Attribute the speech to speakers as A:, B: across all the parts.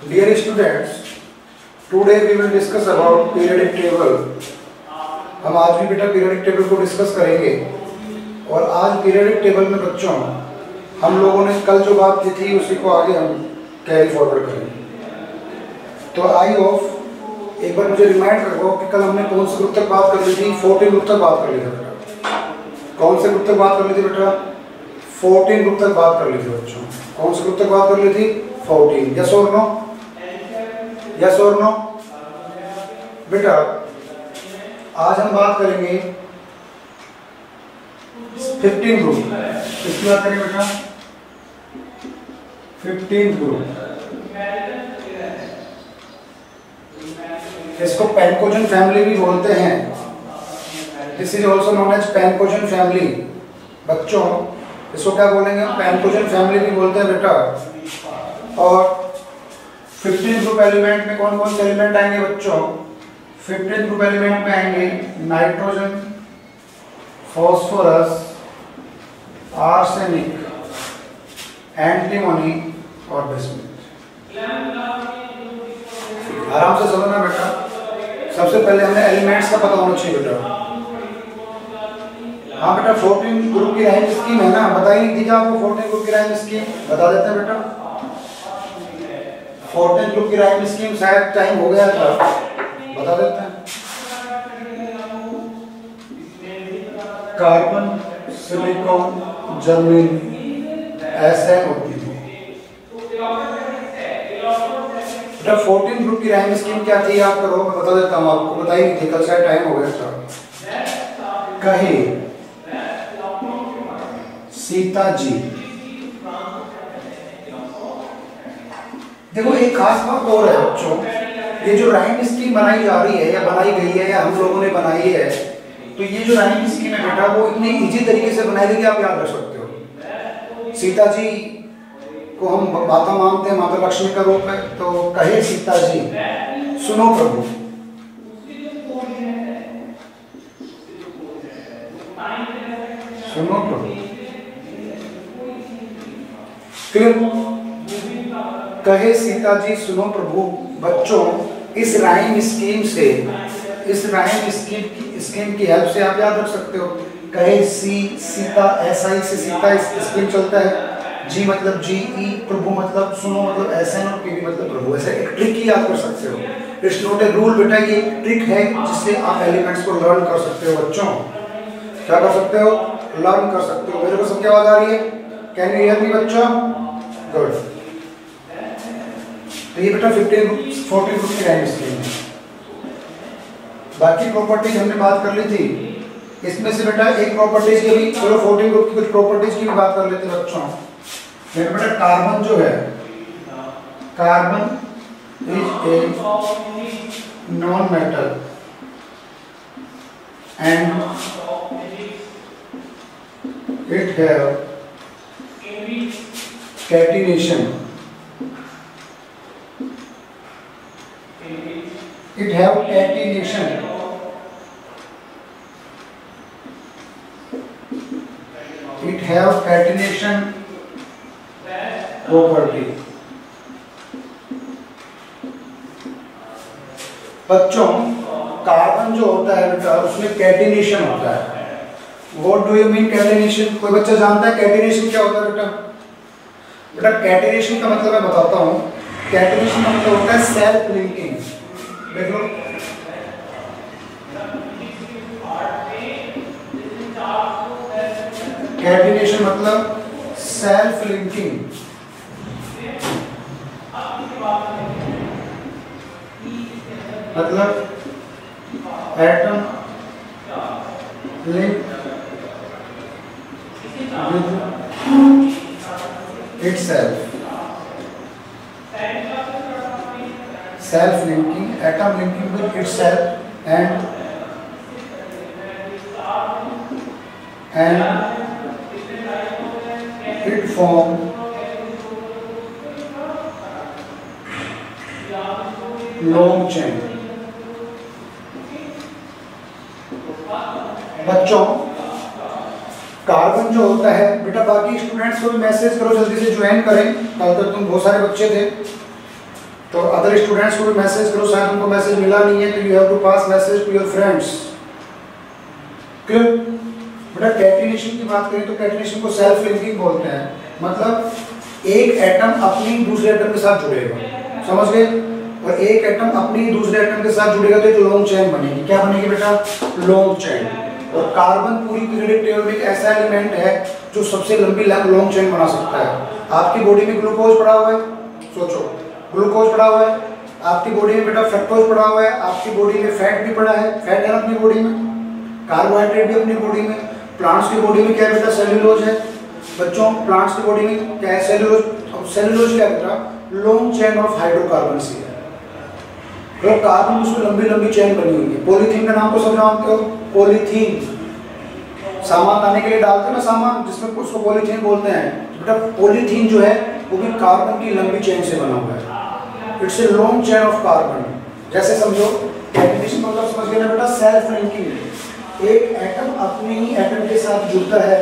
A: Dear students, today we will discuss about periodic table. हम आज भी बेटा पीरियडिक टेबल को डिस्कस करेंगे और आज पीरियडिक टेबल में बच्चों हम लोगों ने कल जो बात की थी उसी को आगे हम कैरी फॉरवर्ड करेंगे। तो आई होप एक बार मुझे रिमाइंड करो कि कल हमने कौन से ग्रुप तक बात कर ली थी। 14 ग्रुप तक बात कर ली थी बेटा। कौन से ग्रुप तक बात कर ली थी बेटा? 14 ग्रुप तक बात कर ली थी बच्चों। कौन से ग्रुप तक बात कर ली थी? 14। यस और नो? यस और नो? बेटा आज हम बात करेंगे 15 ग्रुप। किसकी बात करेंगे बेटा? 15 ग्रुप। इसको पेनकोजन फैमिली भी बोलते हैं। This is also known as pnictogen family. बच्चों इसको क्या बोलेंगे हम? पेनकोजन फैमिली भी बोलते हैं बेटा। और 15 ग्रुप एलिमेंट में कौन कौन से एलिमेंट आएंगे बच्चों? 15 ग्रुप एलिमेंट में आएंगे नाइट्रोजन, फास्फोरस, आर्सेनिक, एंटीमोनी और बिस्मुथ। आराम से समझना बेटा। सबसे पहले हमें एलिमेंट्स का पता होना चाहिए बेटा। हाँ बेटा 14 ग्रुप की रैंक स्कीम है ना, बताई नहीं थी क्या आपको? 14 ग्रुप की रैंक स्कीम बता देते हैं बेटा। 14 ग्रुप की रैंक स्कीम शायद टाइम हो गया था, बता देते हैं। कार्बन, सिलिकॉन, जर्मेनियम, एसएन होती थी बेटा। 14 ग्रुप की रैंक स्कीम क्या थी याद करो, मैं बता देता हूँ आपको। बताई नहीं थी कल, शायद टाइम हो गया था। कहे सीता जी। देखो एक खास बात और है बच्चों, ये जो रैंक स्कीम बनाई जा रही है या बनाई गई है या हम लोगों ने बनाई है, तो ये जो रैंक स्कीम है बेटा वो इतनी इजी तरीके से बनाई गई कि आप याद रख सकते हो। सीता जी को हम माता मानते हैं, माता लक्ष्मी का रूप है। तो कहे सीता जी सुनो प्रभु। सुनो प्रभु। फिर कहे सीता जी सुनो प्रभु। बच्चों इस राइम स्कीम से, इस राइम स्कीम की हेल्प से आप याद रख सकते हो। कहे सीता, SI से सीता स्कीम चलता है। जी मतलब GE, प्रभु मतलब सुनो मतलब SN और PV मतलब प्रभु। ऐसे एक ट्रिक ही याद कर सकते हो। इट्स नॉट ए रूल बेटा, ये एक ट्रिक है जिससे आप एलिमेंट्स को लर्न कर सकते हो बच्चों। क्या कर सकते हो? लर्न कर सकते हो। मेरे को सबकी आवाज आ रही है? कैन यू हियर मी बच्चों? गुड। तो ये बेटा 14 ग्रुप की रैंक स्कीम है। बाकी प्रॉपर्टीज हमने बात कर ली थी। इसमें से बेटा एक प्रॉपर्टीज की भी, चलो 14 ग्रुप की कुछ प्रॉपर्टीज की भी बात कर लेते हैं बच्चों। बेटा कार्बन जो है, carbon is a non metal and it have catenation. It have catenation. It have catenation property. बच्चों कार्बन जो होता है बेटा उसमें कैटिनेशन होता है। What do you mean catenation? कोई बच्चा जानता है कैटिनेशन क्या होता है बेटा? बेटा कैटिनेशन का मतलब मैं बताता हूँ। कैटिनेशन का मतलब होता है सेल्फ लिंकिंग। देख लो कैटिनेशन मतलब सेल्फ लिंकिंग। मतलब atom link with itself. Self-linking, atom linking with itself and it form long chain। बच्चों कार्बन जो होता है बेटा, बाकी स्टूडेंट्स को भी मैसेज करो जल्दी से ज्वाइन करें। कल तक तुम बहुत सारे बच्चे थे, तो अदर स्टूडेंट्स को भी मैसेज करो, शायद उनको मैसेज मिला नहीं है, तो you have to pass message to your friends. Clear? बेटा कैटिनेशन की बात करें तो कैटिनेशन को सेल्फ लिंकिंग बोलते हैं, मतलब एक एटम अपनी दूसरे एटम के साथ जुड़ेगा, समझ गए? और एक एटम अपनी दूसरे एटम के साथ जुड़ेगा तो एक लॉन्ग चेन बनेगी। क्या बनेगी बेटा? Long chain. और कार्बन पूरी पीरियोडिक टेबल में एक ऐसा एलिमेंट है जो सबसे लंबी लॉन्ग चेन बना सकता है। आपकी बॉडी में ग्लूकोज पड़ा हुआ है, सोचो ग्लूकोज पड़ा हुआ है, आपकी बॉडी में बेटा फ्रक्टोज पड़ा हुआ है, आपकी बॉडी में फैट भी पड़ा है, फैट है अपनी बॉडी में, कार्बोहाइड्रेट भी अपनी बॉडी में, प्लांट्स की बॉडी में क्या है बेटा? सेल्यूलोज है। बच्चों प्लांट्स की बॉडी में क्या है? सेल्यूलोज। अब सेल्यूलोज क्या बेटा? लॉन्ग चेन ऑफ हाइड्रोकार्बन सी है, तो कार्बन उसमें लंबी लंबी चेन बनी हुई है। पॉलीथीन का नाम तो सब जानते हो, पॉलीथीन सामान लाने के लिए डालते हैं ना सामान, जिसमें उसको पॉलीथीन बोलते हैं। बेटा पॉलीथीन जो है वो भी कार्बन की लंबी चेन से बना हुआ है, it's a long chain of carbon. जैसे समझो कैटिनेशन मतलब समझ गए ना बेटा? Self linking. एक एटम अपने ही एटम के साथ जुड़ता है,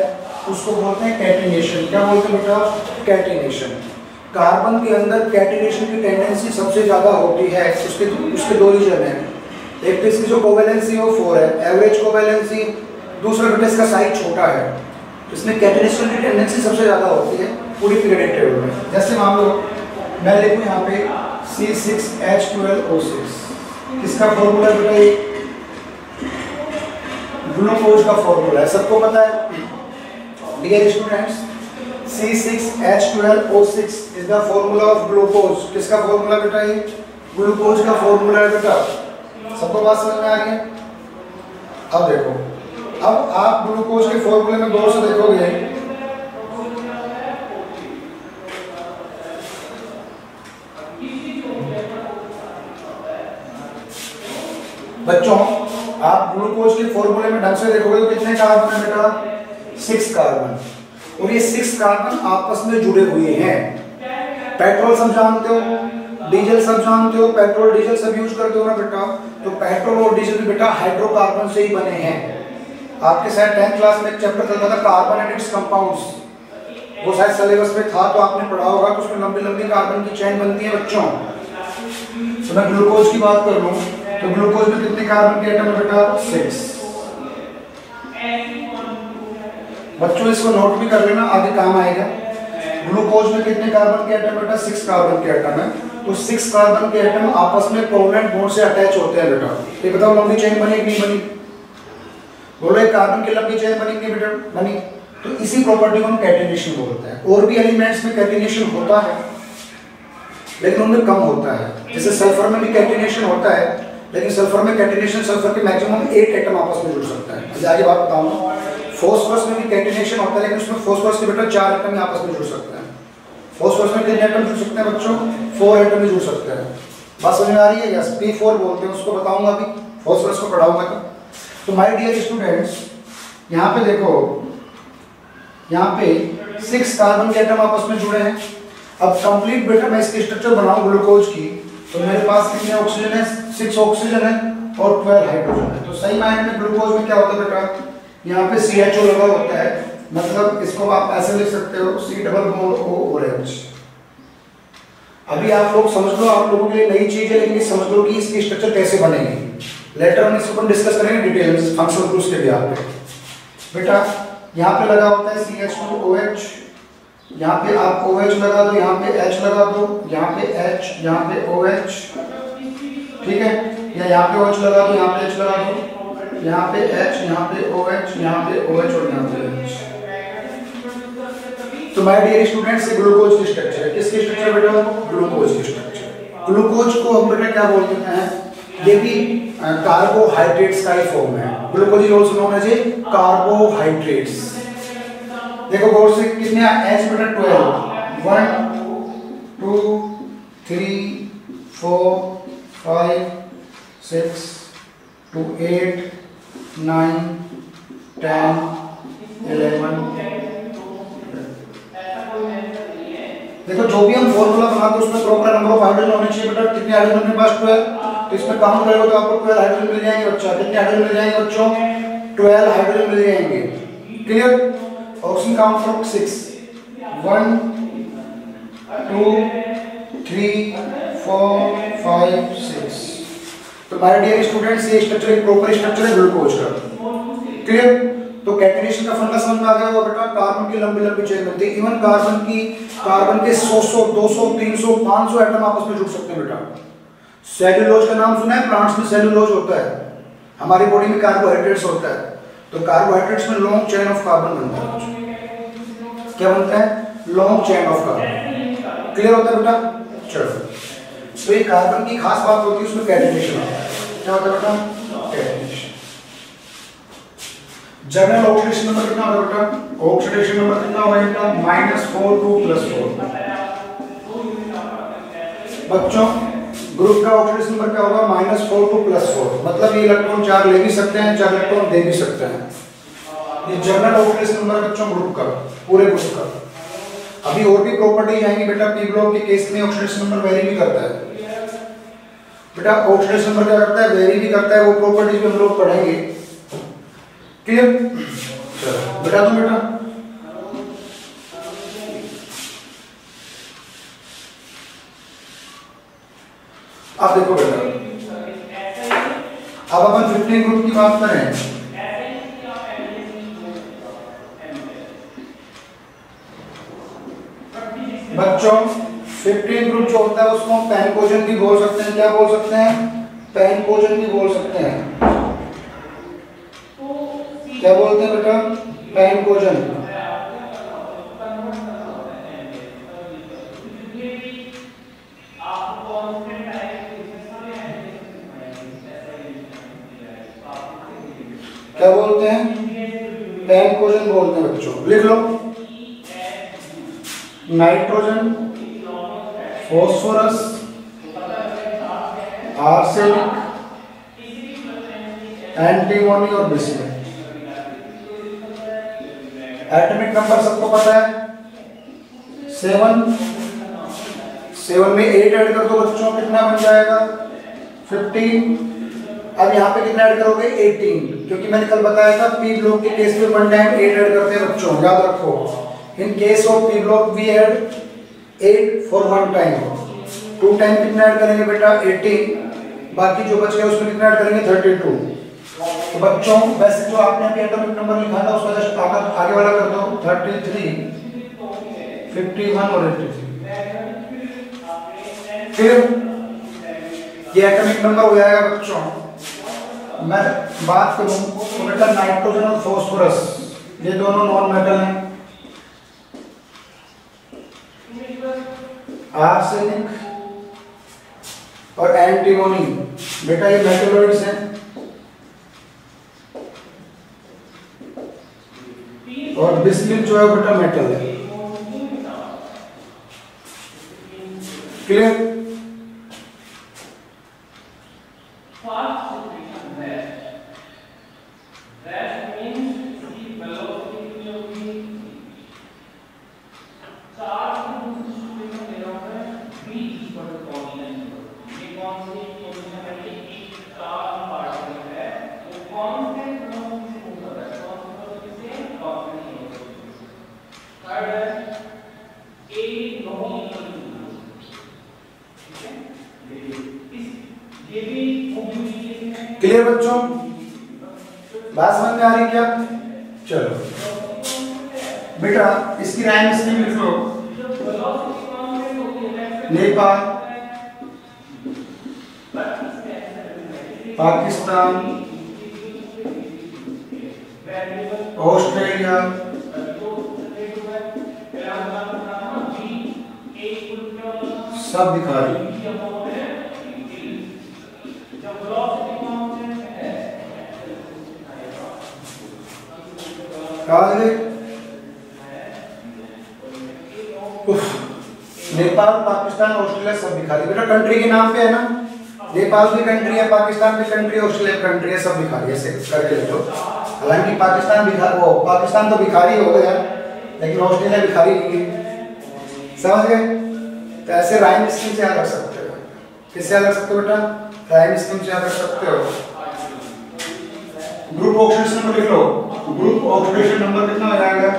A: उसको बोलते हैं कैटिनेशन। क्या बोलते हैं बेटा? कैटिनेशन। कार्बन के अंदर कैटिनेशन की टेंडेंसी सबसे ज्यादा होती है, उसके दो रीजन है। एक तो इसकी जो कोवेलेंसी है वो 4 है, एवरेज कोवेलेंसी। दूसरा बेटा इसका साइज छोटा है, इसमें कैटिनेशन की टेंडेंसी सबसे ज्यादा होती है पूरी पीरियोडिक टेबल में। जैसे मान लो मैं लिखूं यहाँ पे C6H12O6, किसका फॉर्मूला बेटा? ये ग्लूकोज का फॉर्मूला है, सबको पता है। Dear students, C6H12O6 is the formula of glucose. किसका फॉर्मूला बेटा? ये ग्लूकोज का फॉर्मूला है बेटा। सबको बात समझ में आ रही है? अब देखो, अब आप ग्लूकोज के फॉर्मूले में गौर से देखोगे, बच्चों आप ग्लूकोज के फॉर्मूले में ढंग से देखोगे तो कितने कार्बन है बेटा? 6 कार्बन। और ये 6 कार्बन आपस में जुड़े हुए हैं। पेट्रोल सब जानते हो, डीजल सब जानते हो, पेट्रोल डीजल सब यूज करते हो ना बेटा? तो पेट्रोल और डीजल भी बेटा हाइड्रोकार्बन से ही बने हैं। आपके शायद 10th क्लास में एक चैप्टर चलता था कार्बन एंड इट्स कंपाउंड्स, वो शायद सिलेबस में था तो आपने पढ़ा होगा कि उसमें लंबी लंबी कार्बन की चेन बनती है बच्चों। तो मैं ग्लूकोज की बात कर लूं तो ग्लूकोज में कितने कार्बन के एटम है बेटा? 6। बच्चों इसको नोट भी कर लेना, आगे काम आएगा। ग्लूकोज में कितने कार्बन के एटम बेटा? 6 कार्बन के एटम है। तो 6 कार्बन के एटम आपस में कोवलेंट बॉन्ड से अटैच होते हैं बेटा। ये बताओ लंबी चेन बनी कि नहीं बनी? बोलो एक कार्बन की लंबी चेन बनी कि बेटा? बनी। तो इसी प्रॉपर्टी को हम कैटिनेशन बोलते हैं। और भी एलिमेंट्स में कैटिनेशन होता है लेकिन उनमें कम होता है। जैसे सल्फर में भी कैटिनेशन होता है, लेकिन सल्फर में कैटिनेशन सल्फर के मैक्सिमम 8 एटम आपस में जुड़ सकता है। अभी आगे बात बताऊंगा। फॉस्फोरस में भी कैटिनेशन होता है, लेकिन उसमें फॉस्फोरस के बेटा 4 एटम आपस में जुड़ सकते हैं। फॉस्फोरस में कितने एटम जुड़ सकते हैं बच्चों? 4 एटम भी जुड़ सकते हैं। बात समझ में आ रही है? यस, P4 बोलते हैं उसको, बताऊंगा अभी फॉस्फोरस को पढ़ाऊंगा। तो माय डियर स्टूडेंट्स, यहाँ पे देखो, यहाँ पे 6 कार्बन के एटम आपस में जुड़े हैं। अब कंप्लीट बेटा मैं इसकी स्ट्रक्चर बनाऊं ग्लूकोज की, तो मेरे पास कितने ऑक्सीजन है? 6 ऑक्सीजन है और 12 हाइड्रोजन है। तो सही मायने में ग्लूकोज में क्या होता है बेटा? यहाँ पे CHO लगा होता है, मतलब इसको आप ऐसे लिख सकते हो C+OOH। अभी आप लोग समझ लो, आप लोगों के लिए नई चीज है, लेकिन समझ लो कि इसकी स्ट्रक्चर कैसे बनेगी। लेटर हम इसको डिस्कस करेंगे डिटेल में फंक्शनल ग्रुप्स के बिहार पे। बेटा यहाँ पे लगा होता है CH2OH, यहाँ पे आप OH लगा दो, यहाँ पे H लगा दो, यहाँ पे H, यहाँ पे OH, ठीक है? या यहाँ पे OH लगा दो, यहाँ पे H लगा दो, यहाँ पे H, यहाँ पे OH, यहाँ पे OH और यहाँ पे H। तो माय डियर स्टूडेंट्स, ये ग्लूकोज की स्ट्रक्चर है। किसकी स्ट्रक्चर बेटा? ग्लूकोज की स्ट्रक्चर। ग्लूकोज को हम बेटा क्या बोलते हैं? ये भी कार्बोहाइड्रेट्स का ही फॉर्म है। Glucose is also known as a carbohydrates. देखो गौर से, कितने H बेटा? 12। 1 2 3 4 5 6 to 8 9 10 11। देखो जो भी हम फॉर्मूला बनाते हैं उसमें प्रॉपर नंबर ऑफ हाइड्रोजन होने चाहिए बेटा। कितने हाइड्रोजन मेरे पास? 12। तो इसमें काउंट करोगे तो आपको 12 हाइड्रोजन मिल जाएंगे बच्चा। कितने हाइड्रोजन मिल जाएंगे बच्चों? 12 हाइड्रोजन मिल जाएंगे। क्लियर? ऑक्सीजन काउंट करो 6 1 2 3 4 5 6। तो माय डियर स्टूडेंट्स ये स्ट्रक्चर एक प्रॉपर स्ट्रक्चर है ग्लूकोज का। क्लियर? तो कैटेनेशन का फंडा समझ में आ गया होगा बेटा। कार्बन की लंबी लंबी चेन बनती है। इवन कार्बन के 100 200 300 500 एटम आपस में जुड़ सकते हैं बेटा। सेल्यूलोज का नाम सुना है? प्लांट्स में सेल्यूलोज होता है। हमारी बॉडी में कार्बोहाइड्रेट्स होता है। तो कार्बोहाइड्रेट्स में लॉन्ग चेन ऑफ कार्बन बनता है। क्या बनता है? Long chain of carbon. Clear होता है बेटा? चलो, तो ये कार्बन की खास बात होती है उसमें कैटेनेशन होता है। क्या होता है बेटा? कैटेनेशन। जनरल ऑक्सीडेशन नंबर कितना होगा बेटा? ऑक्सीडेशन नंबर कितना होगा बेटा? -4 2 +4। बच्चों ग्रुप का ऑक्सीडेशन नंबर क्या होगा? -4 2 +4। मतलब ये इलेक्ट्रॉन 4 ले भी सकते हैं, 4 इलेक्ट्रॉन दे भी सकते हैं। ये जनरल ऑक्सीडेशन नंबर बच्चों ग्रुप का, पूरे ग्रुप का। अभी और भी प्रॉपर्टी आएंगी बेटा। पी ब्लॉक के केस में ऑक्सीडेशन नंबर वेरी भी करता है बेटा। ऑक्सीडेशन नंबर क्या करता है? वेरी भी करता है। वो प्रॉपर्टीज भी हम लोग पढ़ेंगे। क्लियर? चलो बता दो बेटा। अब देखो बेटा, अब अपन 15 ग्रुप की बात करें। बच्चों 15 ग्रुप जो होता है उसको हम पैनकोजन भी बोल सकते हैं। क्या बोल सकते हैं? पैनकोजन भी बोल सकते हैं। क्या बोलते हैं बेटा? पैनकोजन। क्या बोलते हैं? पैनकोजन बोलते हैं बच्चों। लिख लो। नाइट्रोजन, फॉस्फोरस, आर्सेनिक, एंटीमोनी और बिस्मुथ। एटॉमिक नंबर सबको पता है 7। 7 में 8 ऐड कर दो बच्चों, कितना बन जाएगा? 15। अब यहाँ पे कितना ऐड करोगे? 18, क्योंकि मैंने कल बताया था पी ब्लॉक के केस में 1 टाइम 8 ऐड करते हैं बच्चों, याद रखो। In case of P block we add 8 for 1 time. 2 time कितना ऐड करेंगे बेटा? 18। बाकी जो बच गया उसमें कितना ऐड करेंगे? 32। तो बच्चों वैसे जो आपने अभी एटॉमिक नंबर लिखा था उसका जस्ट आगे वाला कर दो। 33, 51 और 83। फिर ये एटॉमिक नंबर हो जाएगा बच्चों। मैं बात करूं तो बेटा नाइट्रोजन और फॉस्फोरस ये दोनों नॉन मेटल हैं। आर्सेनिक और एंटीमोनी बेटा ये मेटलोइड्स हैं। और बिस्मुथ जो है बेटा मेटल है। क्लियर? क्लियर बच्चों? बात समझ में आ रही क्या? चलो बेटा इसकी राइम स्कीम लिख लो। नेपाल, पाकिस्तान, ऑस्ट्रेलिया, सब दिखा रही। नेपाल, पाकिस्तान, ऑस्ट्रेलिया सब दिखा रही। बेटा कंट्री के नाम पे है ना, नेपाल भी कंट्री है, पाकिस्तान भी कंट्री है, ऑस्ट्रेलिया कंट्री है, सब दिखा रही है। ऐसे करके लिखो। हालांकि पाकिस्तान तो भिखारी हो गया, लेकिन ऑस्ट्रेलिया भिखारी नहीं है। समझ गए? तो ऐसे राइम स्कीम से याद रख सकते हो। किससे याद रख सकते हो बेटा? राइम स्कीम से याद रख सकते हो। ग्रुप ऑक्सीडेशन नंबर लिख लो। ग्रुप ऑक्सीडेशन नंबर कितना हो जाएगा?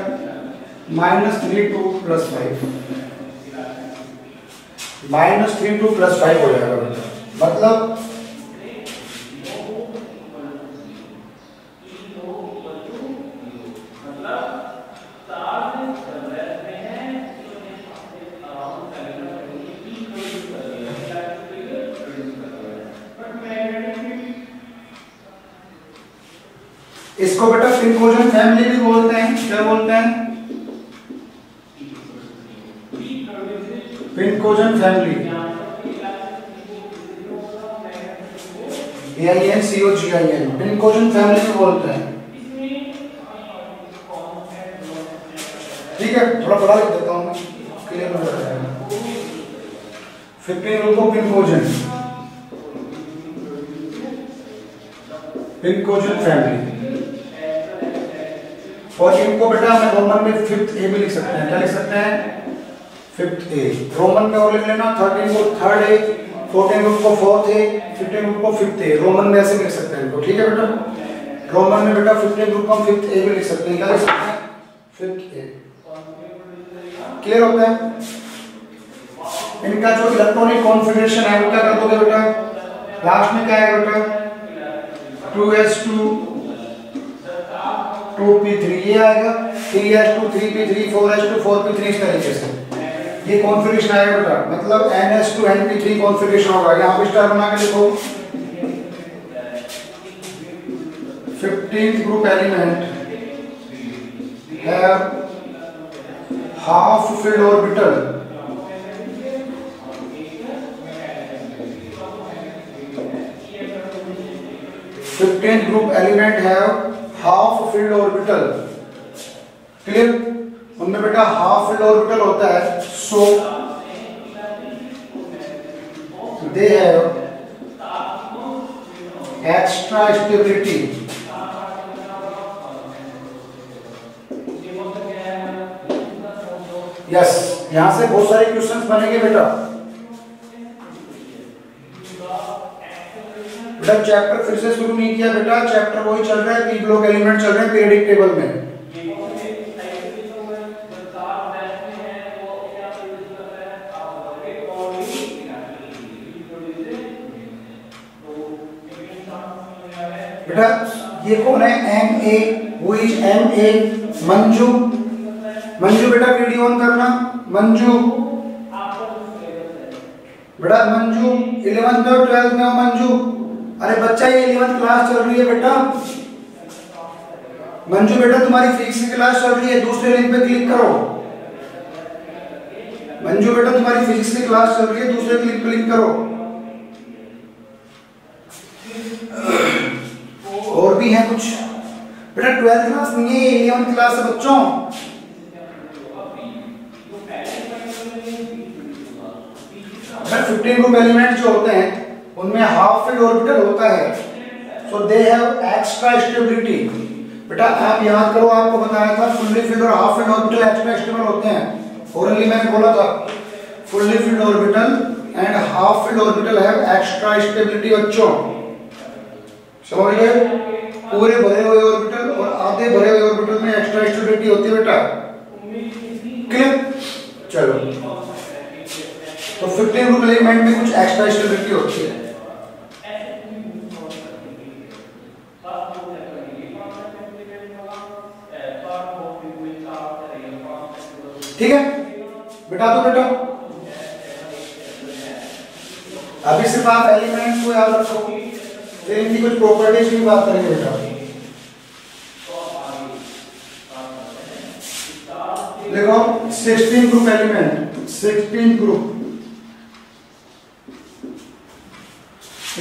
A: -3 2 +5। -3 to +5 हो जाएगा बेटा। मतलब इसको बेटा पिनकोजन फैमिली भी बोलते हैं। क्या बोलते हैं? पिनकोजन फैमिली, AINCOGIN, पिनकोजन फैमिली भी बोलते हैं। ठीक है, थोड़ा बड़ा लिख देता हूं मैं, क्लियर हो जाएगा। 15 ग्रुप ऑफ पिनकोजन, पिनकोजन फैमिली। और इनको बेटा हम रोमन में 5th A भी लिख सकते हैं। क्या लिख सकते हैं? 5th A। रोमन में और लिख लेना 13 को 3rd A, 14 ग्रुप को 4th A, 15 ग्रुप को 5th A। रोमन में ऐसे लिख सकते हैं इनको। ठीक है बेटा, रोमन में बेटा 15 ग्रुप को 5th A भी लिख सकते हैं। क्या लिख सकते हैं? 5th A। क्लियर होता है? इनका जो इलेक्ट्रॉनिक कॉन्फ़िगरेशन है वो क्या कर दोगे बेटा? लास्ट में क्या है बेटा? 2s2 2p3 ये आएगा, 3s2 3p3 4s2 4p3 इस तरीके से ये कॉन्फ़िगरेशन आएगा बेटा। मतलब ns2 np3 कॉन्फ़िगरेशन होगा। यहाँ पे स्टार बना के लिखो 15th group element have half filled orbital clear? उनमें बेटा हाफ फील्ड ऑर्बिटल होता है, so they have extra stability. Yes, यहां से बहुत सारे क्वेश्चंस बनेंगे बेटा। बेटा चैप्टर फिर से शुरू नहीं किया बेटा, चैप्टर वही चल रहा है, 3 ब्लॉक एलिमेंट चल रहे हैं पीरियडिक टेबल में। बेटा ये कौन है? MA, who is MA? Manju. Manju बेटा वीडियो ऑन करना। मंजू बेटा, मंजू 11th और 12th में हो मंजू। अरे बच्चा ये 11th क्लास चल रही है बेटा। मंजू बेटा तुम्हारी फिजिक्स की क्लास चल रही है, दूसरे लिंक पे क्लिक करो। मंजू बेटा तुम्हारी फिजिक्स की क्लास चल रही है, दूसरे लिंक पे क्लिक करो। और भी है कुछ बेटा? 12th क्लास नहीं है, 11th क्लास है बच्चों। बेटा 15 ग्रुप एलिमेंट जो होते हैं उनमें हाफ फील्ड ऑर्बिटल होता है, so they have extra stability. बेटा आप याद करो, आपको बताया था फुल्ली फील्ड और half filled orbital extra stable होते हैं। ओरली मैंने बोला था fully filled orbital and half filled orbital have extra stability. बच्चों समझ गए? पूरे भरे हुए ऑर्बिटल और आधे भरे हुए ऑर्बिटल में एक्स्ट्रा स्टेबिलिटी होती है बेटा। क्लियर? चलो, तो 15 ग्रुप एलिमेंट में कुछ एक्स्ट्रा स्टेबिलिटी होती है। ठीक है बेटा? तो बेटा अभी सिर्फ आप एलिमेंट्स को याद रखो, फिर इनकी कुछ प्रॉपर्टीज की बात करेंगे बेटा। देखो 16 ग्रुप एलिमेंट, 16 ग्रुप,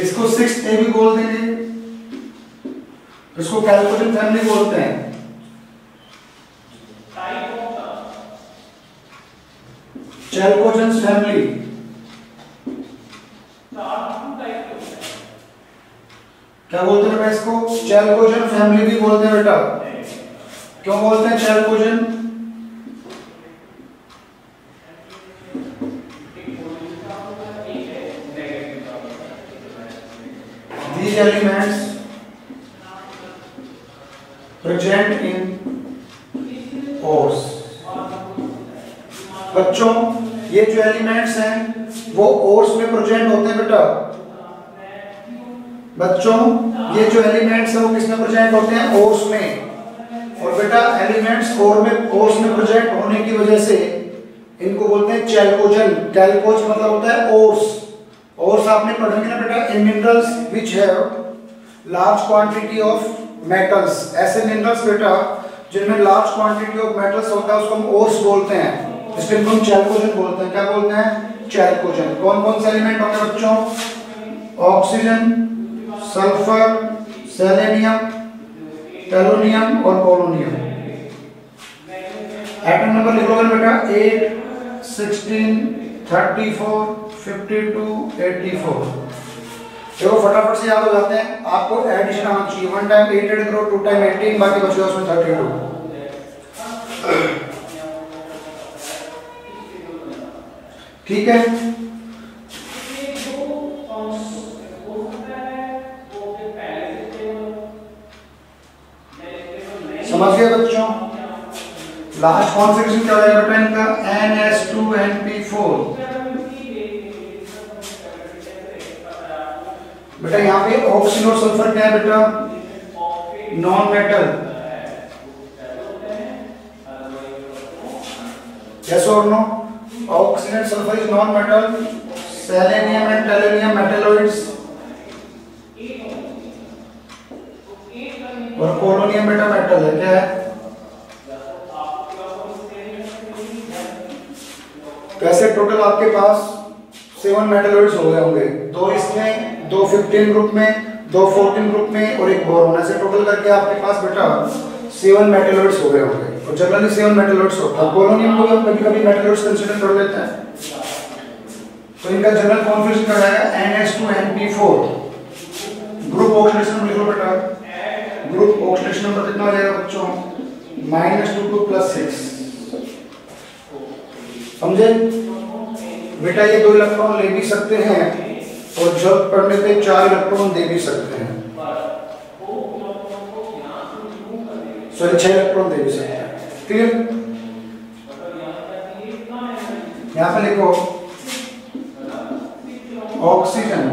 A: इसको 6th A भी बोल देंगे, इसको कैलकुलेशन फैमिली बोलते हैं। चैल्कोजेंस फैमिली, क्या बोलते हैं बेटा इसको? चैल्कोजेन फैमिली भी बोलते हैं बेटा। क्यों बोलते हैं चैल्कोजेन? These elements present in ores। बच्चों ये जो एलिमेंट्स हैं वो ओर्स में प्रेजेंट होते हैं बेटा बच्चों। ये जो एलिमेंट्स है वो किसमें प्रेजेंट होते हैं? ओर्स में। और बेटा एलिमेंट्स ओर्स में प्रेजेंट होने की वजह से इनको बोलते हैं चैल्कोजन। चैल्कोज मतलब होता है ओर्स। ओर्स आपने पढ़ेंगे ना बेटा, इन minerals which have large quantity of metals. ऐसे मिनरल्स बेटा जिनमें लार्ज क्वांटिटी ऑफ मेटल्स होता है उसको हम ओर्स बोलते हैं, इसलिए इनको हम चैल्कोजन बोलते हैं। क्या बोलते हैं? चैल्कोजन। कौन कौन से एलिमेंट होंगे बच्चों? ऑक्सीजन, सल्फर, सेलेनियम, टेलोनियम और पोलोनियम। एटम नंबर लिखोगे बेटा 8, 16, 34, 52, 84। देखो फटाफट से याद हो जाते हैं। आपको एडिशन आना चाहिए। 1 टाइम 8 ऐड करो, 2 टाइम 18, बाकी बचेगा उसमें 32। ठीक है, समझ गए बच्चों? लास्ट कॉन्फ़िगरेशन क्या है बेटा इनका? NS2NP4। बेटा यहाँ पे ऑक्सीजन और सल्फर क्या है बेटा? Non metal. यस और no? Oxygen sulphur is non metal, selenium and tellurium metalloids, और पोलोनियम बेटा मेटल है। क्या है? वैसे टोटल आपके पास 7 मेटलॉइड्स हो गए होंगे। 2 इसमें, 2 15 ग्रुप में, 2 14 ग्रुप में और एक बोरोन। ऐसे टोटल करके आपके पास बेटा 7 मेटलॉइड्स हो गए होंगे। और जनरली 7 मेटलॉइड्स होता है। पोलोनियम को हम कभी-कभी मेटलॉइड्स कंसीडर कर लेते हैं। तो इनका जनरल कॉन्फ़िगरेशन क्या है? NS2NP4। ग्रुप ऑक्सीडेशन लिखो बेटा। ग्रुप ऑक्सीडेशन नंबर कितना हो जाएगा बच्चों? -2 + 6। समझे बेटा? ये 2 इलेक्ट्रॉन ले भी सकते हैं और जब पढ़ने पे 4 इलेक्ट्रॉन दे भी सकते हैं। सॉरी 6 इलेक्ट्रॉन दे भी सकते हैं। क्लियर? यहां पे लिखो oxygen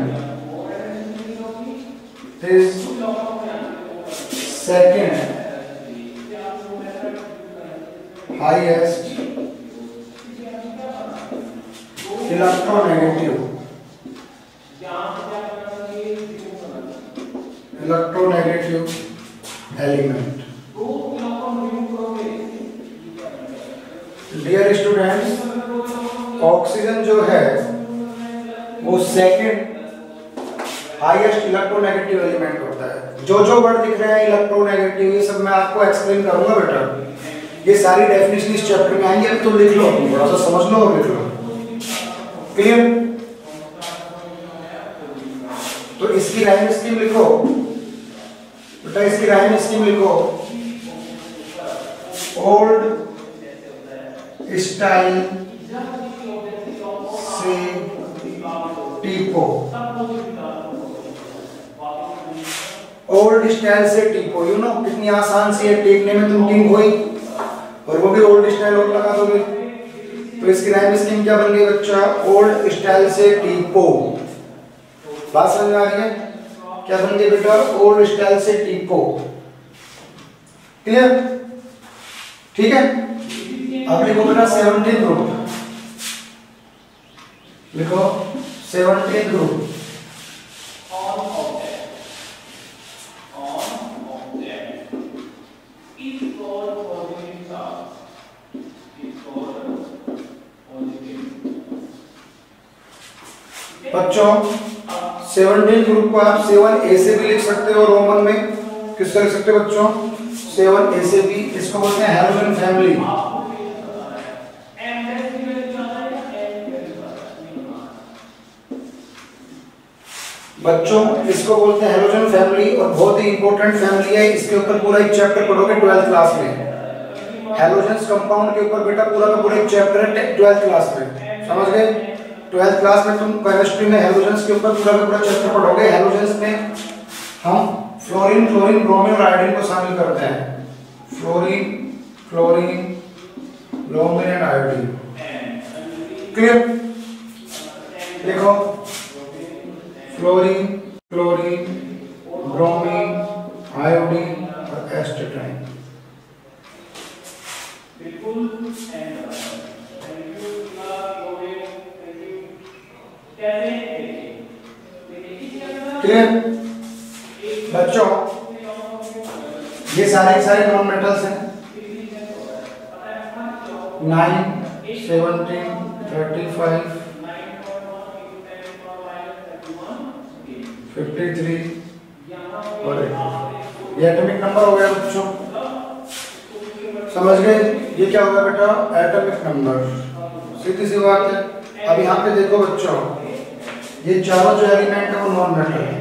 A: is second highest electronegative element. Dear students, oxygen जो है वो सेकंड हाईएस्ट इलेक्ट्रोनेगेटिव एलिमेंट होता है। जो वर्ड दिख रहे हैं इलेक्ट्रोनेगेटिव, ये सब मैं आपको एक्सप्लेन करूंगा बेटा। ये सारी डेफिनेशन इस चैप्टर में आएंगे। तो लिख लो, थोड़ा सा समझ लो और लिख लो। क्लियर? तो इसकी राइम स्कीम लिखो बेटा। इसकी राइम स्कीम लिखो। ओल्ड स्टाइल से टीपो। ओल्ड स्टाइल से टीपो। यू नो कितनी आसान सी है टीपने में। तुम टीप हुई और वो भी ओल्ड स्टाइल और लगा दोगे। तो इसकी राइम स्कीम क्या बन गई बच्चा? ओल्ड स्टाइल से टीपो। बात समझ में आ रही है? क्या बन गई बेटा? ओल्ड स्टाइल से टीपो। क्लियर? ठीक है, अब लिखो बेटा 17 ग्रुप। लिखो 17 ग्रुप। बच्चों 17 ग्रुप को आप 7A से भी लिख सकते हो। रोमन में किस तरह लिख सकते हो बच्चों? 7A से भी। इसको बोलते हैं हैलोजन फैमिली। बच्चों इसको बोलते हैं हैलोजन फैमिली और बहुत ही इंपॉर्टेंट फैमिली है। इसके ऊपर पूरा एक चैप्टर पढ़ोगे 12th क्लास में। हैलोजन्स कंपाउंड के ऊपर बेटा पूरा का पूरा एक चैप्टर है 12th क्लास में। समझ गए? 12th क्लास में तुम केमिस्ट्री में हैलोजन्स के ऊपर पूरा का पूरा चैप्टर पढ़ोगे। हैलोजन्स में हम फ्लोरीन, क्लोरीन, ब्रोमीन और आयोडीन को शामिल करते हैं। Fluorine, chlorine, bromine and iodine. Clear? देखो फ्लोरीन, क्लोरीन, ब्रोमीन, आयोडीन और एस्टेटाइन। क्लियर बच्चों? ये सारे नॉन मेटल्स हैं। 9, 17, 35, 53 और 8। ये एटॉमिक नंबर हो गया बच्चों, समझ गए? ये क्या होगा बेटा? Atomic number. सीधी सी बात है। अब यहाँ पे देखो बच्चों, ये चारों जो एलिमेंट है वो नॉन मेटल है।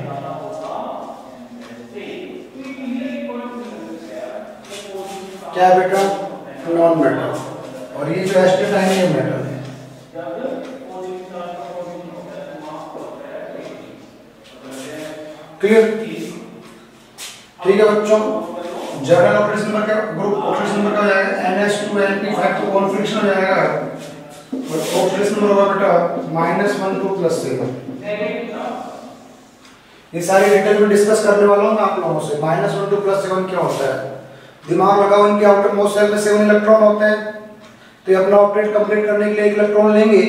A: क्या बेटा? Non metal. और ये जो एस्टेटाइन ये मेटल है। क्लियर? ठीक है बच्चों, जनरल ऑक्सीडेशन नंबर का ग्रुप ऑक्सीडेशन नंबर का हो जाएगा NH2NP5 तो कॉन्फ्लिक्शन हो जाएगा और ऑक्सीडेशन नंबर होगा बेटा -1 2 +7। ये सारी डिटेल में डिस्कस करने वाला हूं मैं आप लोगों से। -1 2 +7 क्या होता है? दिमाग लगाओ, इनके आउटर मोस्ट शेल में 7 इलेक्ट्रॉन होते हैं, तो ये अपना ऑपरेट कंप्लीट करने के लिए एक इलेक्ट्रॉन लेंगे,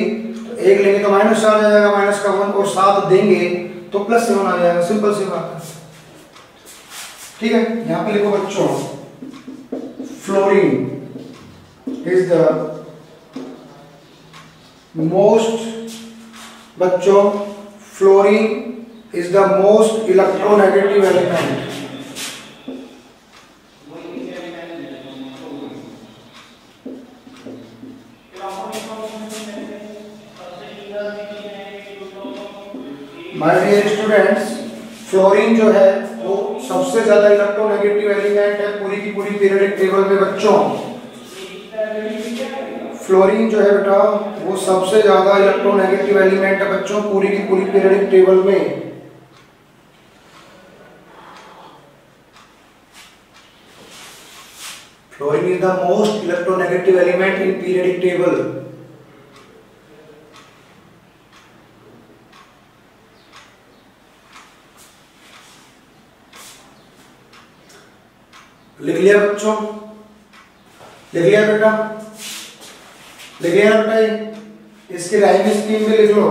A: तो एक लेंगे तो माइनस आ जाएगा, माइनस का 1 और 7 देंगे तो +7 आ जाएगा। सिंपल सी बात है। ठीक है, यहां पे लिखो बच्चों, फ्लोरीन इज द मोस्ट, बच्चों fluorine is the most electronegative element. My dear students, fluorine जो है वो सबसे ज्यादा इलेक्ट्रोनेगेटिव एलिमेंट है पूरी की पूरी पीरियोडिक टेबल में बच्चों। फ्लोरीन जो है बेटा वो सबसे ज्यादा इलेक्ट्रोनेगेटिव एलिमेंट है बच्चों पूरी की पूरी पीरियोडिक टेबल में। Fluorine is the most electronegative element in periodic table. लिख लिया बच्चों? लिख लिया बेटा? लिख लिया बेटा? इसकी राइम स्कीम भी लिख लो।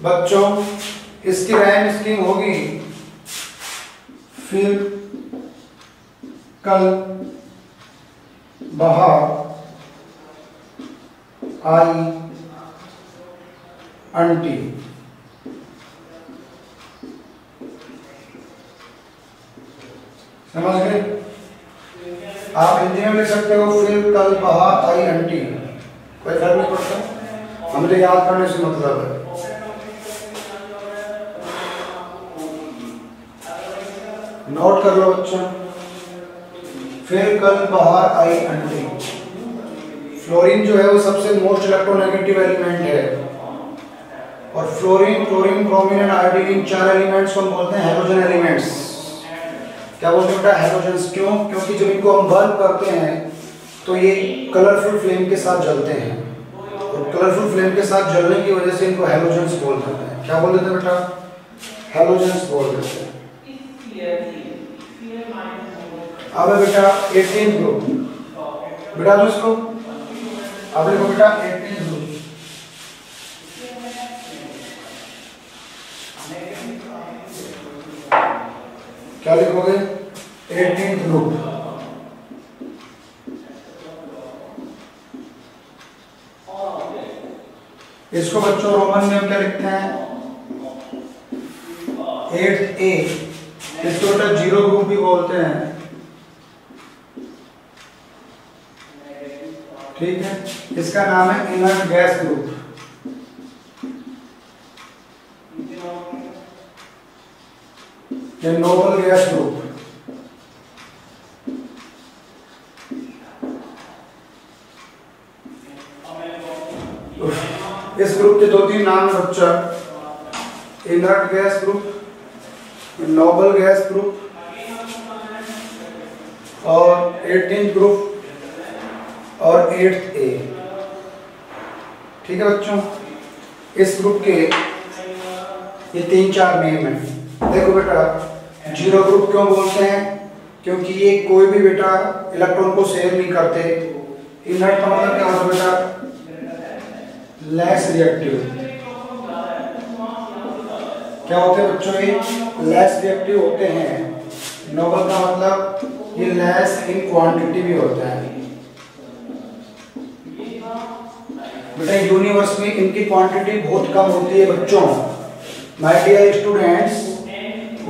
A: बच्चों इसकी राइम स्कीम होगी फिर कल बाहर आई आंटी। समझ गए? आप हिंदी में लिख सकते हो फिर कल बाहर आई आंटी, कोई फर्क नहीं पड़ता, हमें याद करने से मतलब है। नोट कर लो बच्चों, फिर कल बाहर आई आंटी। फ्लोरीन जो है वो सबसे मोस्ट इलेक्ट्रोनेगेटिव एलिमेंट है और fluorine, chlorine, bromine and iodine इन चार एलिमेंट्स को हम बोलते हैं हैलोजन एलिमेंट्स। क्या बोलते हैं बेटा? हैलोजेंस। क्यों? क्योंकि जब इनको हम बर्न करते हैं तो ये कलरफुल फ्लेम के साथ जलते हैं और कलरफुल फ्लेम के साथ जलने की वजह से इनको हैलोजेंस बोल देते हैं। क्या बोल देते हैं बेटा? हैलोजेंस बोल देते हैं। अब बेटा 18 ग्रुप, बेटा दोस्तों अब लिखो बेटा 18 ग्रुप। क्या लिखोगे? 18 ग्रुप। इसको बच्चों रोमन में हम क्या लिखते हैं? 8A। इसको बेटा 0 ग्रुप भी बोलते हैं। ठीक है, इसका नाम है इनर्ट गैस ग्रुप। ये नोबल गैस ग्रुप। इस ग्रुप के 2-3 नाम है बच्चा, inert gas group, noble gas group और 18 ग्रुप और 8th A। ठीक है बच्चों, इस ग्रुप के ये 3-4 नेम हैं। देखो बेटा, जीरो ग्रुप क्यों बोलते हैं? क्योंकि ये कोई भी बेटा इलेक्ट्रॉन को शेयर नहीं करते। इनर्ट का मतलब क्या होता है बेटा? Less reactive. क्या होते हैं बच्चों? ये लेस रिएक्टिव होते हैं। नोबल का मतलब ये लेस इन क्वांटिटी भी होता है। बेटा यूनिवर्स में इनकी क्वांटिटी बहुत कम होती है बच्चों। माय डियर स्टूडेंट्स,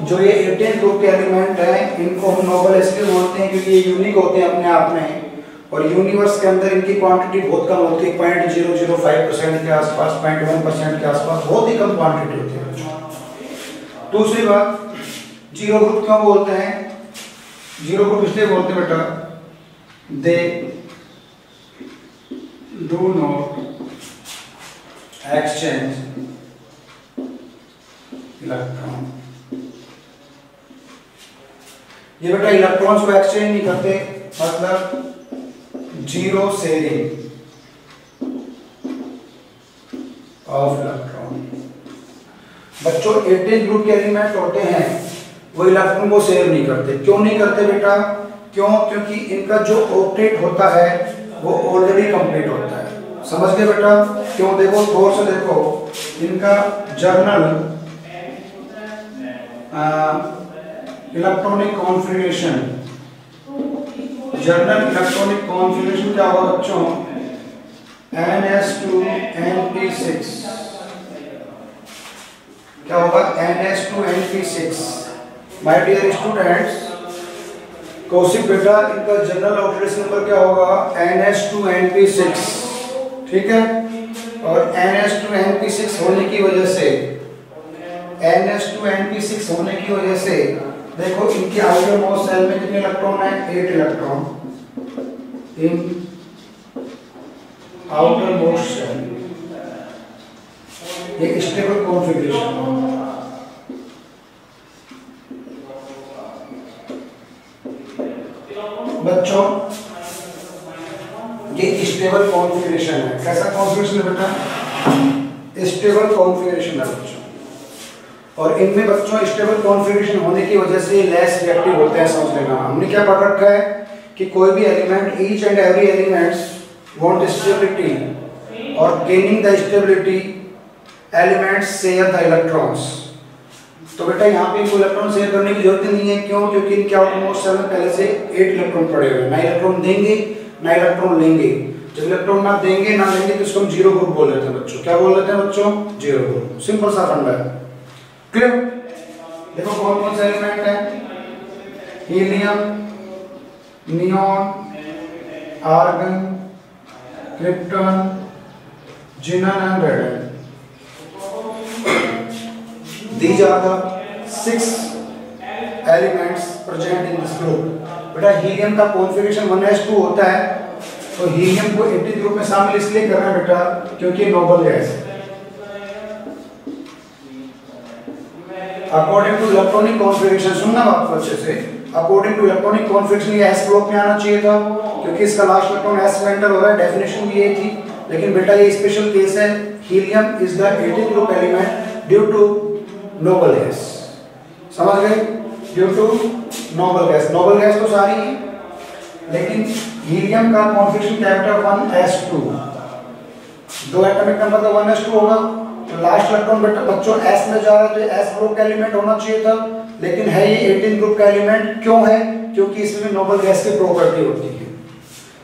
A: जो ये 18 ग्रुप के एलिमेंट हैं, इनको हम नोबल इसलिए बोलते हैं क्योंकि ये यूनिक होते हैं अपने आप में, और यूनिवर्स के अंदर इनकी क्वांटिटी बहुत कम होती है। 0.005% के आसपास, 0.1% के आसपास, बहुत ही कम क्वांटिटी होती है बच्चों। दूसरी बात, जीरो ग्रुप क्यों बोलते हैं? जीरो ग्रुप इसलिए बोलते हैं बेटा, they do not exchange electron. ये बेटा इलेक्ट्रॉन्स को एक्सचेंज नहीं करते, मतलब जीरो शेयरिंग ऑफ इलेक्ट्रॉन। बच्चों 18 ग्रुप के एलिमेंट होते हैं, वो इलेक्ट्रॉन को शेयर नहीं करते। क्यों नहीं करते बेटा? क्यों? क्योंकि इनका जो ऑक्टेट होता है वो ऑलरेडी कंप्लीट होता है। समझ गए बेटा? क्यों? देखो गौर से देखो, इनका journal electronic configuration, journal electronic configuration क्या होगा बच्चों? NS2Np6। क्या होगा? NS2Np6। My dear students, Kaushik बेटा इनका जनरल ऑक्सीडेशन नंबर क्या होगा? NS2Np6। ठीक है, और NS2Np6 होने की वजह से, NS2Np6 होने की वजह से देखो इनके आउटर मोस्ट सेल में कितने इलेक्ट्रॉन हैं? 8 electron in outer most shell. ये स्टेबल कॉन्फ़िगरेशन। बच्चों ये स्टेबल कॉन्फ़िगरेशन है। कैसा कॉन्फ़िगरेशन है बेटा? स्टेबल कॉन्फ़िगरेशन है बच्चों। और इनमें बच्चों स्टेबल कॉन्फ़िगरेशन होने की वजह से लेस रिएक्टिव होते हैं। समझ लेना, हमने क्या पढ़ रखा है कि कोई भी element, each and every elements want stability, और gaining the stability elements share the electrons. तो बेटा यहाँ पे इनको इलेक्ट्रॉन शेयर करने की जरूरत नहीं है। क्यों? क्योंकि इनके आउटर मोस्ट सेल में पहले से 8 इलेक्ट्रॉन पड़े हुए हैं। ना इलेक्ट्रॉन देंगे ना इलेक्ट्रॉन लेंगे। जब इलेक्ट्रॉन ना देंगे ना लेंगे तो इसको हम जीरो ग्रुप बोल लेते हैं बच्चों। क्या बोल लेते हैं बच्चों? Zero group. सिंपल सा फंडा है। क्लियर? देखो कौन कौन से एलिमेंट है? Helium, neon, argon, krypton, xenon and radium. These are the 6 elements present in this group। बेटा हीलियम का कॉन्फ़िगरेशन 1s2 होता है, तो हीलियम को 18 ग्रुप में शामिल इसलिए कर रहे हैं बेटा क्योंकि नोबल गैस है। अकॉर्डिंग टू इलेक्ट्रॉनिक कॉन्फ़िगरेशन, सुनना बात को अच्छे से, अकॉर्डिंग टू इलेक्ट्रॉनिक कॉन्फ़िगरेशन ये s ग्रुप में आना चाहिए था, क्योंकि इसका लास्ट इलेक्ट्रॉन s में एंटर हो रहा है। डेफिनेशन भी ये थी, लेकिन बेटा ये स्पेशल केस है। Helium is the 18 group element due to noble gas. समझ गए? Due to noble gas. Noble gas तो सारी है, लेकिन हीलियम का कॉन्फ़िगरेशन कैपिटल 1s2, दो एटॉमिक नंबर का 1s2 होगा। तो लास्ट इलेक्ट्रॉन बेटा बच्चों s में जा रहा है, तो s ग्रुप का एलिमेंट होना चाहिए था, लेकिन है ये 18 ग्रुप का एलिमेंट। क्यों है? क्योंकि इसमें नोबल गैस की प्रॉपर्टी होती है।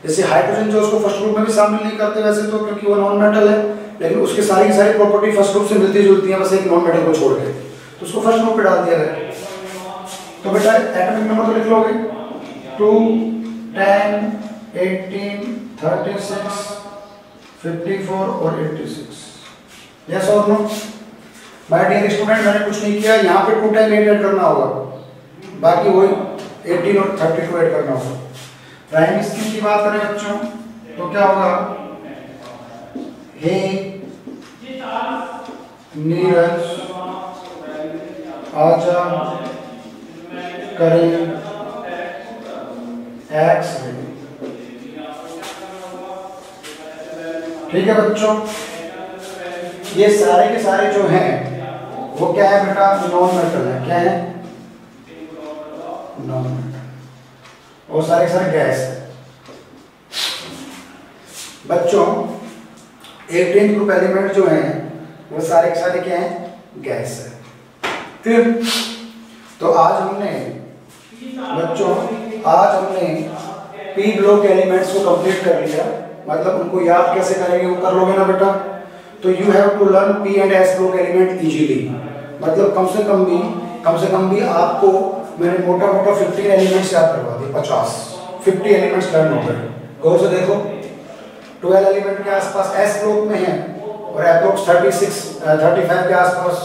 A: जैसे हाइड्रोजन जो उसको फर्स्ट ग्रुप में भी शामिल नहीं करते वैसे तो, क्योंकि वो नॉन मेटल है, लेकिन उसकी सारी की सारी प्रॉपर्टी फर्स्ट ग्रुप से मिलती जुलती हैं, बस एक नॉन मेटल को छोड़ के, तो उसको फर्स्ट ग्रुप पे डाल दिया गया। तो बेटा एटॉमिक नंबर तो लिख लोगे 2, 10, 18, 36, 54 और 86। यस और नो? माय डियर स्टूडेंट, मैंने कुछ नहीं किया। यहाँ पे 2 टाइम 8 ऐड करना होगा, बाकी वही 18 और 32 ऐड करना होगा। प्राइम स्कीम की बात करें बच्चों तो क्या होगा? हे नीरज आजा करें एक्स रे। ठीक है बच्चों, ये सारे के सारे जो हैं वो क्या है बेटा, नॉन मेटल है। क्या है? Non metal. और सारे के सारे गैस है बच्चों। 18 ग्रुप एलिमेंट जो हैं वो सारे के सारे क्या हैं, गैस है। फिर तो आज हमने बच्चों पी ब्लॉक एलिमेंट्स को कंप्लीट कर लिया। मतलब उनको याद कैसे करेंगे वो कर लोगे ना बेटा। तो you have to learn P and S block element easily. मतलब कम से कम भी आपको मैंने मोटा 15 एलिमेंट्स याद करवा दिए। 50 एलिमेंट्स लर्न हो गए। गौर से देखो, 12 एलिमेंट के आसपास एस ब्लॉक में है और अप्रोक्स 35 के आसपास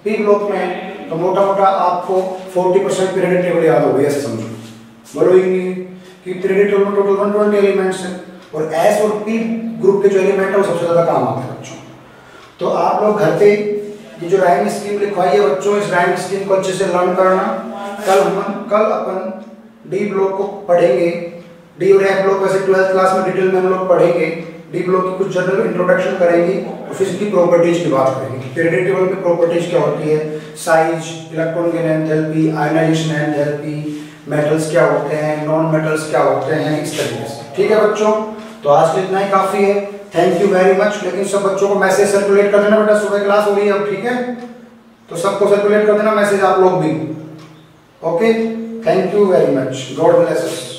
A: पी ब्लॉक में है। तो मोटा आपको 40% पीरियडिक टेबल याद हो गई, ऐसे समझो। बोलो कि पीरियडिक टेबल में टोटल 120 एलिमेंट्स हैं और एस और पी ग्रुप के जो एलिमेंट है वो सबसे ज्यादा काम आते हैं बच्चों। तो आप लोग घर पे ये जो राइम स्कीम लिखवाई है बच्चों, इस राइम स्कीम को अच्छे से लर्न करना। कल अपन डी ब्लॉक को पढ़ेंगे। डी और एफ ब्लॉक वैसे 12th क्लास में डिटेल में हम लोग पढ़ेंगे। डी ब्लॉक की कुछ जनरल इंट्रोडक्शन करेंगे और फिर इसकी प्रॉपर्टीज की बात करेंगे। पीरियडिक टेबल में प्रॉपर्टीज क्या होती है, size, electron gain enthalpy, ionization enthalpy, metals क्या होते हैं, नॉन मेटल्स क्या होते हैं, इस तरीके से। ठीक है बच्चों, तो आज के इतना ही काफी है। Thank you very much. लेकिन सब बच्चों को मैसेज सर्कुलेट कर देना बेटा, सुबह क्लास हो रही है अब, ठीक है? तो सबको सर्कुलेट कर देना मैसेज, आप लोग भी। Okay, thank you very much, God bless us.